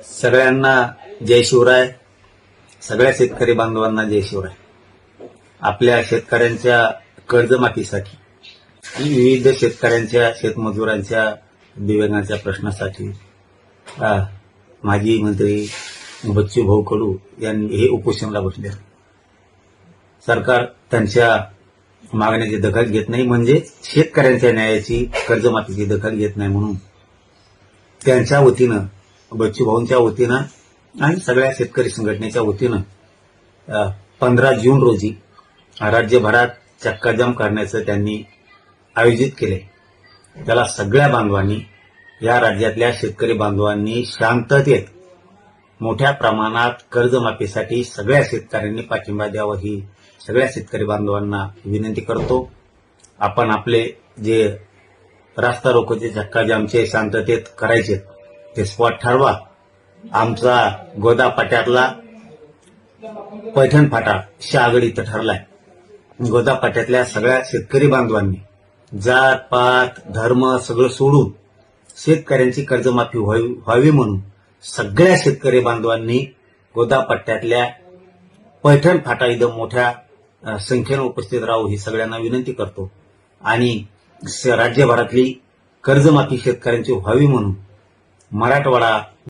सगळ्यांना जय शिवराय. सगळ्या शेतकरी बांधवांना जय शिवराय. आपल्या शेतकऱ्यांच्या कर्जमाफीसाठी आणि विविध शेतकऱ्यांच्या शेतमजुरांच्या दिव्यांगांच्या प्रश्नासाठी माजी मंत्री बच्चू भाऊ कडू यांनी हे उपोषणाला बसले. सरकार त्यांच्या मागण्याची दखल घेत नाही, म्हणजे शेतकऱ्यांच्या न्यायाची कर्जमाफीची दखल घेत नाही, म्हणून त्यांच्या वतीनं बच्चू भाऊंच्या वतीनं आणि सगळ्या शेतकरी संघटनेच्या वतीनं 15 जून रोजी राज्यभरात चक्काजाम करण्याचं त्यांनी आयोजित केले. त्याला सगळ्या बांधवांनी, या राज्यातल्या शेतकरी बांधवांनी शांततेत मोठ्या प्रमाणात कर्जमाफीसाठी सगळ्या शेतकऱ्यांनी पाठिंबा द्यावा ही सगळ्या शेतकरी बांधवांना विनंती करतो. आपण आपले जे रास्ता रोकोचे चक्काजामचे शांततेत करायचे ते स्पॉट ठरवा. आमचा गोदा पाट्यातला पैठण फाटा शहागड इथं ठरलाय. गोदा पाट्यातल्या सगळ्या शेतकरी बांधवांनी जात पात धर्म सगळं सोडून शेतकऱ्यांची कर्जमाफी व्हावी म्हणून सगळ्या शेतकरी बांधवांनी गोदा पट्ट्यातल्या पैठण फाटा इथं मोठ्या संख्येनं उपस्थित राहू ही सगळ्यांना विनंती करतो. आणि राज्यभरातली कर्जमाफी शेतकऱ्यांची व्हावी म्हणून मराठवाडा